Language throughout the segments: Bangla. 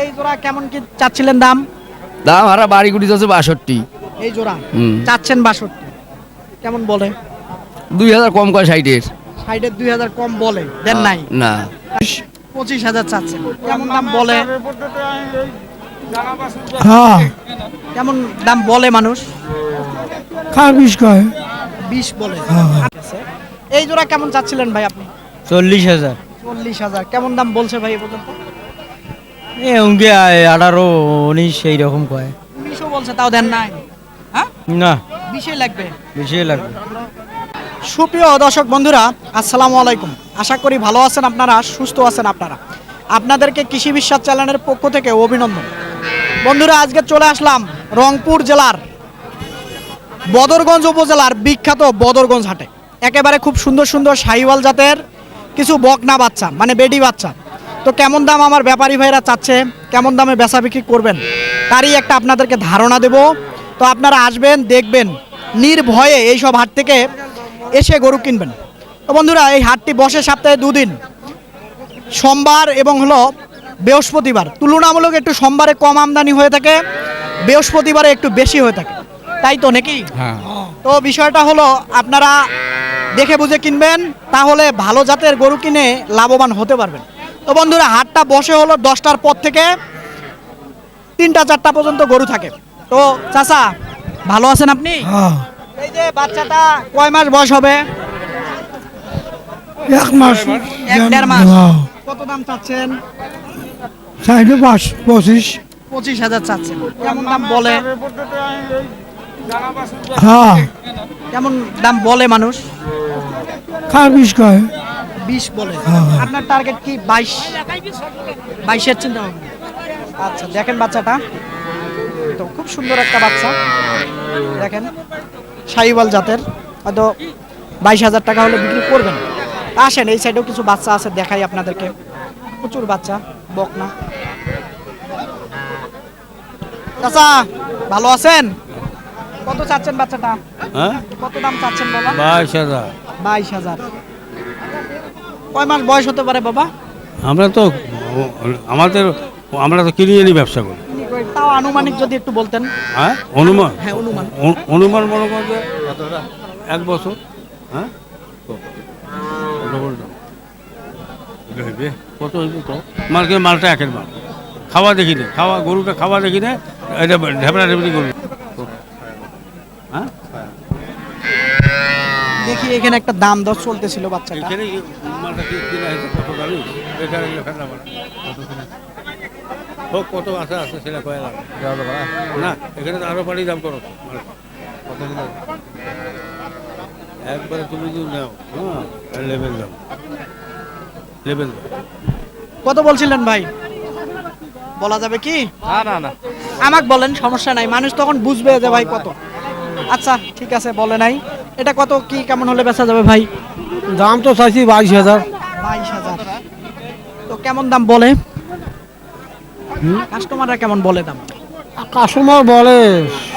এই জোড়া কেমন কি চাচ্ছিলেন দাম? দাম হারা বাড়ি গুটি যাচ্ছে 62। এই জোড়া চাচ্ছেন 62, কেমন বলে? 2000 কম কয় 60-এর। সাইডের 2000 কম বলে, দেন নাই? না 25,000 চাচ্ছেন, কেমন দাম বলে? হ্যাঁ কেমন দাম বলে মানুষ? খার বিষ কয় 20 বলে। ঠিক আছে। এই জোড়া কেমন চাচ্ছিলেন ভাই আপনি? 40,000 40,000, কেমন দাম বলছে ভাই এ পর্যন্ত? এ উনকে 18 19 এই রকম কয় 20ও বলছে, তাও দেন নাই? হ্যাঁ, না 20 লাগবে। বেশি লাগবে। সুপ্রিয় দর্শক বন্ধুরা, আসসালামু আলাইকুম। আশা করি ভালো আছেন আপনারা, সুস্থ আছেন আপনারা। আপনাদেরকে কৃষি বিশ্বাস চ্যানেলের পক্ষ থেকে অভিনন্দন। বন্ধুরা, আজকে চলে আসলাম রংপুর জেলার বদরগঞ্জ উপজেলার বিখ্যাত বদরগঞ্জ হাটে। একেবারে খুব সুন্দর সুন্দর শাহিওয়াল জাতের কিছু বকনা বাচ্চা, মানে বেডি বাচ্চা। তো কেমন দাম আমার ব্যাপারী ভাইরা চাচ্ছে, কেমন দামে বেচা বিক্রি করবেন, তারই একটা আপনাদেরকে ধারণা দেব। তো আপনারা আসবেন, দেখবেন, নির্ভয়ে এইসব হাট থেকে এসে গরু কিনবেন। তো বন্ধুরা, এই হাটটি বসে সপ্তাহে 2 দিন, সোমবার এবং হলো বৃহস্পতিবার। তুলনামূলক একটু সোমবারে কম আমদানি হয়ে থাকে, বৃহস্পতিবারে একটু বেশি হয়ে থাকে, তাই তো নাকি? তো বিষয়টা হলো আপনারা দেখে বুঝে কিনবেন, তাহলে ভালো জাতের গরু কিনে লাভবান হতে পারবেন। তো বন্ধুরা, হাটটা বসে হলো 10টার পর থেকে 3টা 4টা পর্যন্ত গরু থাকে। তো চাচা, ভালো আছেন আপনি? হ্যাঁ এই যে বাচ্চাটা কয় মাস বয়স হবে? 1 মাস 1-1.5 মাস। কত দাম চাচ্ছেন? 25 25,000 চাচ্ছেন, কেমন দাম বলে? হ্যাঁ কেমন দাম বলে মানুষ? খার বিষ কয় 20 বলে। আপনার টার্গেট কি 22-22-এর চিন্তা ভাবনা? আচ্ছা, দেখেন বাচ্চাটা তো খুব সুন্দর একটা বাচ্চা, দেখেন শাহিওয়াল জাতের, হয়তো 22,000 টাকা হলে বিক্রি করবেন। আসেন, এই সাইডেও কিছু বাচ্চা আছে, দেখাই আপনাদেরকে। প্রচুর বাচ্চা বকনা। চাচা, ভালো আছেন? কত চাচ্ছেন বাচ্চাটা? হ্যাঁ কত দাম চাচ্ছেন বাবা? 22,000 22,000। কয় মাস বয়স হতে পারে বাবা? আমরা তো কিনে এনে ব্যবসা করি। তাও আনুমানিক যদি একটু বলতেন। হ্যাঁ অনুমান হ্যাঁ, অনুমান। অনুমান মনে করতে 1 বছর। হ্যাঁ কত হইবে তো? মালটা একের মাল খাওয়া দেখি না, গরুটা খাওয়া দেখি না, এটা ঢেবড়া ঢেবড়ি গরু। হ্যাঁ দেখি এখানে একটা দাম দর চলতেছিল বাচ্চাটা। এখানে মালটা কিনা হয়েছে কত দামি, এখানে ফেলা হোক কত আছে সেটা কয়ে না, এখানে তো আরো পানি দাম করো একবারে তুমি যদি নাও। হ্যাঁ লেভেল দাম কত বলছিলেন ভাই? বলা যাবে কি? না আমাকে বলেন, সমস্যা নাই, মানুষ তখন বুঝবে যে ভাই কত। আচ্ছা ঠিক আছে, বলে নাই। এটা কত কি কেমন হলে বেচা যাবে ভাই? দাম তো চাইছি 22,000। 22,000। তো কেমন দাম বলে কাস্টমাররা, কেমন বলে দাম? কাস্টমার বলে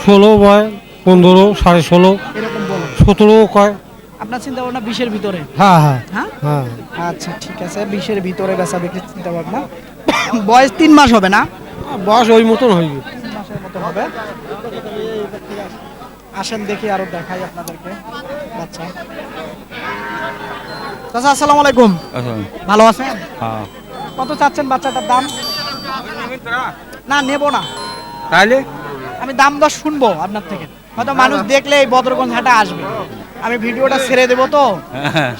16 বয়, 15, 16.5, এরকম বলে। 17 কয়। আপনার চিন্তা ভাবনা 20-এর ভিতরে? হ্যাঁ হ্যাঁ হ্যাঁ, হ্যাঁ আচ্ছা ঠিক আছে, 20-এর ভিতরে বেচা বিক্রির চিন্তা ভাবনা। বয়স 3 মাস হবে না? বয়স ওই মতন হইবে। 3 মাসের মতো হবে। আসেন দেখি, আরো দেখাই আপনাদেরকে বাচ্চা। চাচা, আসসালামু আলাইকুম। ভালো আছেন? হ্যাঁ কত চাচ্ছেন বাচ্চাটার দাম? না, নেব না। তাইলে আমি দাম দর শুনবো আপনার থেকে, হয়তো মানুষ দেখলে এই বদরগঞ্জ হাটে আসবে। আমি ভিডিওটা ছেড়ে দেবো তো,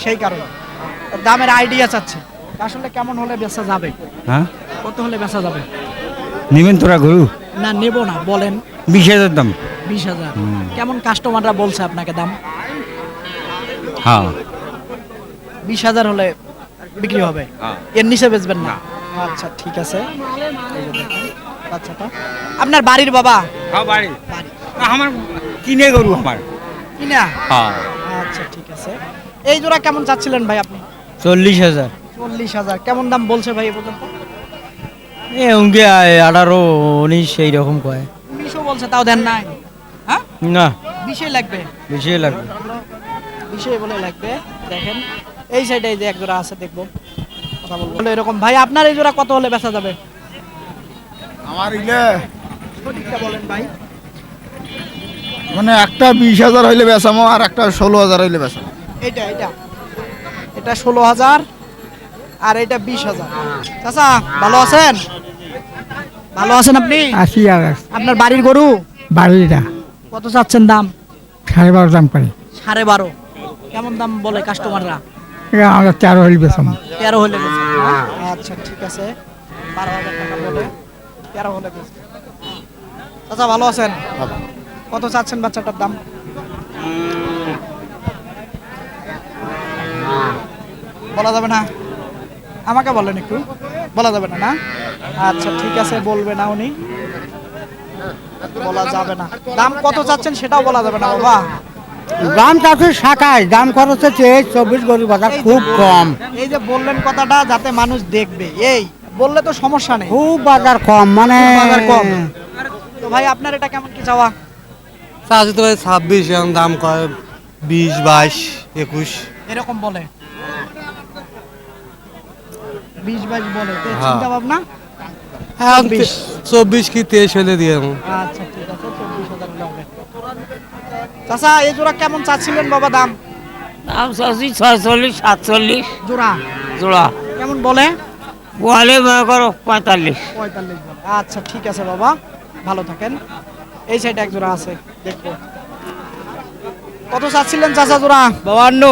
সেই কারণে দামের আইডিয়া চাচ্ছি। আসলে কেমন হলে বেচা যাবে? হ্যাঁ কত হলে বেচা যাবে? নিবেন তোরা গরু না, নেব না, বলেন। 20,000 দাম। 20,000। কেমন কাস্টমাররা বলছে আপনাকে দাম? হ্যাঁ 20,000 হলে বিক্রি হবে, এর নিচে বেচবেন না? আচ্ছা ঠিক আছে। এই যে দেখেন বাচ্চাটা। আপনার বাড়ির বাবা? হ্যাঁ বাড়ি বাড়ি আমার কিনে গরু আমার। কিনা? হ্যাঁ আচ্ছা ঠিক আছে। এই জোড়া কেমন চাচ্ছিলেন ভাই আপনি? 40,000। 40,000, কেমন দাম বলছে ভাই এ পর্যন্ত? এ উনকে 18 19 এই রকম কয় 20ও বলছে, তাও দেন নাই? হ্যাঁ, না 20 লাগবে। বেশি লাগবে। 20 বলে লাগবে। দেখেন এই সাইডে এই যে এক জোড়া আছে, দেখবো, কথা বলবো। এরকম ভাই, আপনার এই জোড়া কত হলে বেচা যাবে? আমার ইলে সঠিকটা বলেন ভাই। মানে একটা 20,000 হইলে বেচামো আর একটা 16,000 হইলে বেচামো। এটা এটা এটা 16,000 আর এটা 20,000। চাচা ভালো আছেন? ভালো আছেন আপনি? 80,000 আপনার বাড়ির গরু বাড়িটা কত চাচ্ছেন দাম? 12.5 দাম করে 12.5। কেমন দাম বলে কাস্টমাররা? এটা আমরা 13 হইলে বেচাম 13 হলে বেচবেন, না? আচ্ছা ঠিক আছে, 12,000 টাকা বলে 13 হলে বেচবেন। চাচা ভালো আছেন? কত চাচ্ছেন বাচ্চাটার দাম? বলা যাবে না, আমাকে বলেন একটু। বলা যাবে না, না? আচ্ছা ঠিক আছে, বলবে না উনি, বলা যাবে না। দাম কত চাচ্ছেন সেটাও বলা যাবে না বাবা। দাম চাচ্ছে শাখায় দাম খরচ হচ্ছে 24 গরু বাজার খুব কম, এই যে বললেন কথাটা যাতে মানুষ দেখবে, এই বললে তো সমস্যা নেই। খুব বাজার কম, মানে খুব বাজার কম। তো ভাই আপনার এটা কেমন কি চাওয়া? চাষি তো 26 এখন দাম কয় 20, 22, 21। এরকম বলে 20-22 বলে, তো হ্যাঁ। চিন্তা ভাবনা এখন 24 24 কি 23 হলে দিয়ে দেবো। আচ্ছা ঠিক আছে, 24,000 হলে হবে। চাচা এই জোড়া কেমন চাচ্ছিলেন বাবা দাম? দাম চাচ্ছি 46, 47 জোড়া জোড়া, কেমন বলে? বলে মনে করো 45। 45 বলে। আচ্ছা ঠিক আছে বাবা, ভালো থাকেন। এই সাইডে এক জোড়া আছে, দেখবো। কত চাচ্ছিলেন চাচা জোড়া? 52,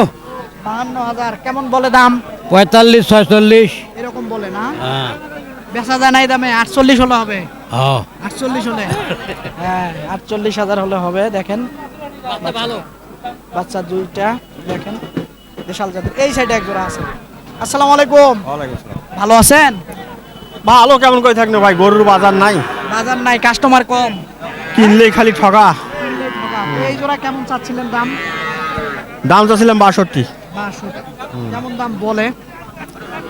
52,000। কেমন বলে দাম? 45, 46 এরকম বলে না? বেচা যায় নাই দামে? 48 হলে হবে। 48 হলে, হ্যাঁ 48,000 হলে হবে। দেখেন বাচ্চা দুইটা, দেখেন দেশাল জাতের। এই সাইডে এক জোড়া আছে। আসসালামু আলাইকুম, ভালো আছেন? ভালো কেমন করে থাকবে ভাই, গরুর বাজার নাই, বাজার নাই, কাস্টমার কম, কিনলেই খালি ঠকা। এই জোড়া কেমন চাচ্ছিলেন দাম? দাম চাচ্ছিলাম 62, 62। কেমন দাম বলে?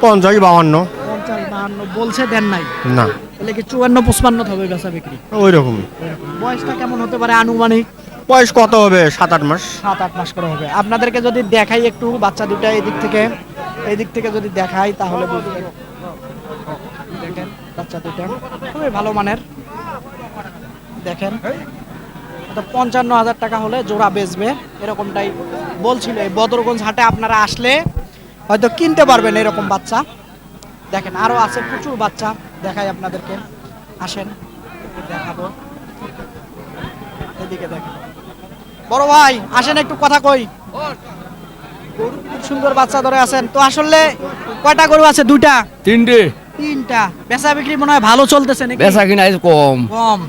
50, 52। 50, 52 বলছে, দেন নাই? না, তাহলে কি 54, 55 হবে বেচা বিক্রি? ওই রকমই। বয়সটা কেমন হতে পারে আনুমানিক? বয়স কত হবে? 7-8 মাস। 7-8 মাস করে হবে। আপনাদেরকে যদি দেখাই একটু বাচ্চা দুটা এই দিক থেকে যদি দেখাই তাহলে বুঝবেন। দেখেন বাচ্চা দুটা খুবই ভালো মানের। দেখেন তো 55,000 টাকা হলে জোড়া বেচবে, এরকমটাই বলছিল। এই বদরগঞ্জ হাটে আপনারা আসলে হয়তো কিনতে পারবেন এরকম বাচ্চা। দেখেন আরো আছে প্রচুর বাচ্চা, দেখাই আপনাদেরকে, আসেন একটু দেখাবো। এদিকে দেখেন বড় ভাই, আসেন একটু কথা কই। গরু খুব সুন্দর বাচ্চা ধরে আছেন। তো আসলে কয়টা গরু আছে? দুইটা, 3টে। 3টা। বেচা বিক্রি মনে হয় ভালো চলতেছে নাকি? বেচা কিনা আছে কম। কম।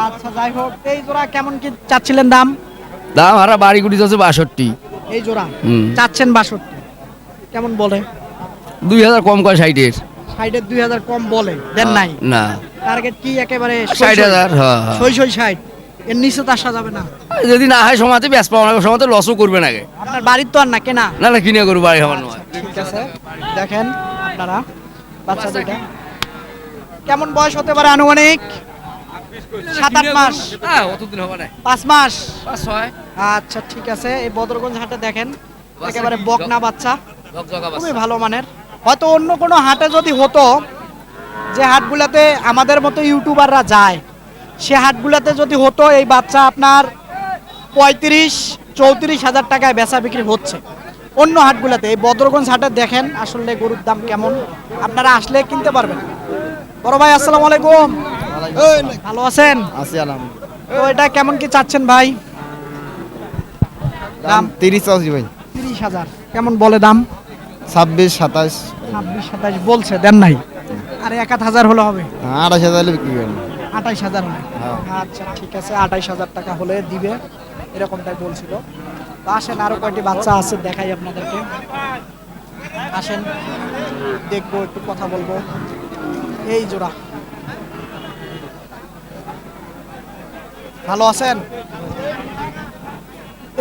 আচ্ছা যাই হোক, এই জোড়া কেমন কি চাচ্ছিলেন দাম? দাম হারা বাড়ি গুটি আছে 62। এই জোড়া হুম। চাচ্ছেন 62, কেমন বলে? 2,000 কম কয় 60-এর। সাইডের 2,000 কম বলে, দেন নাই? না, টার্গেট কি একেবারে 60,000। হ্যাঁ হ্যাঁ। 60, এর নিচে তো আসা যাবে না। যদি না হয় সমাতে বেচ পাওয়া না, সমাতে লসও করবে না আগে। আপনার বাড়ির তো আর না কেনা। না না, কিনে করবো বাড়ি হবার নয়। ঠিক আছে, দেখেন আপনারা বাচ্চা দুইটা কেমন বয়স হতে পারে আনুমানিক? 7-8 মাস, হ্যাঁ অতদিন হবে না। 5 মাস। 5-6। আচ্ছা ঠিক আছে, এই বদরগঞ্জ হাটে দেখেন একেবারে বকনা বাচ্চা, খুবই ভালো মানের। হয়তো অন্য কোনো হাটে যদি হতো, যে হাটগুলাতে আমাদের মতো ইউটিউবাররা যায়, সে হাটগুলাতে যদি হতো এই বাচ্চা আপনার 35-34,000 টাকায় বেচা বিক্রি হচ্ছে অন্য হাটগুলাতে। এই বদরগঞ্জ হাটে দেখেন আসলে গরুর দাম কেমন, আপনারা আসলে কিনতে পারবেন। বড় ভাই আসসালামু আলাইকুম, ভালো আছেন? আছি আলহামদুলিল্লাহ। তো এটা কেমন কি চাচ্ছেন ভাই? দাম 30 চাচ্ছি ভাই। 30,000। কেমন বলে দাম? 26, 27, 26-27 বলছে, দেন নাই? আর 1,000 হলে হবে? 28,000 হলে বিক্রি করেন। 28,000 হলে। হ্যাঁ। আচ্ছা ঠিক আছে, 28,000 টাকা হলে দিবে, এরকমটাই বলছিল। তো আসেন, আরো কয়টি বাচ্চা আছে দেখাই আপনাদেরকে। আসেন দেখবো, একটু কথা বলবো। এই জোড়া ভালো আছেন?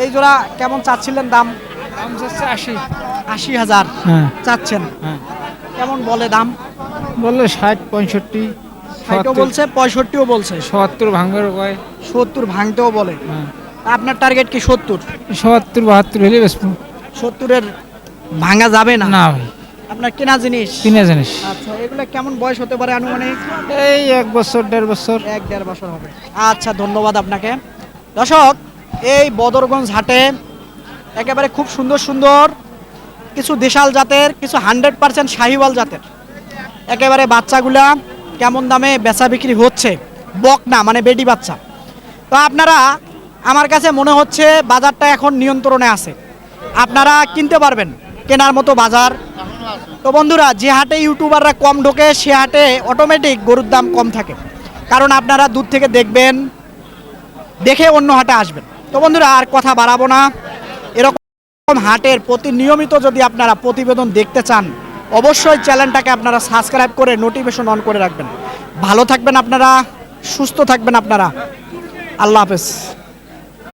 এই জোড়া কেমন চাচ্ছিলেন দাম? দাম চাচ্ছে 80। 80,000 হ্যাঁ চাচ্ছেন? হ্যাঁ। কেমন বলে দাম? বললে 60, 65, 60ও বলছে, 65ও বলছে, 70 ভাঙার কয়। 70 ভাঙতেও বলে। হ্যাঁ। তা আপনার টার্গেট কি 70? 70, 72 হলে বেচবো। 70-এর ভাঙা যাবে না? না ভাই, আপনার কেনা জিনিস? কিনে জিনিস আচ্ছা, এগুলো কেমন বয়স হতে পারে আনুমানিক? এই 1 বছর 1.5 বছর। 1-1.5 বছর হবে। আচ্ছা, ধন্যবাদ আপনাকে। দর্শক, এই বদরগঞ্জ হাটে একেবারে খুব সুন্দর সুন্দর কিছু দেশাল জাতের, কিছু 100% শাহিওয়াল জাতের একেবারে বাচ্চাগুলা কেমন দামে বেচা বিক্রি হচ্ছে, বকনা মানে বেডি বাচ্চা। তো আপনারা, আমার কাছে মনে হচ্ছে বাজারটা এখন নিয়ন্ত্রণে আছে, আপনারা কিনতে পারবেন, কেনার মতো বাজার। তো বন্ধুরা, যে হাটে ইউটিউবাররা কম ঢোকে সে হাটে অটোমেটিক গরুর দাম কম থাকে, কারণ আপনারা দূর থেকে দেখবেন, দেখে অন্য হাটে আসবেন। তো বন্ধুরা, আর কথা বাড়াবো না, এরকম হাটের নিয়মিত যদি আপনারা প্রতিবেদন দেখতে চান, অবশ্যই চ্যানেলটাকে আপনারা সাবস্ক্রাইব করে নোটিফিকেশন অন করে রাখবেন। ভালো থাকবেন আপনারা, সুস্থ থাকবেন আপনারা। আল্লাহ হাফেজ।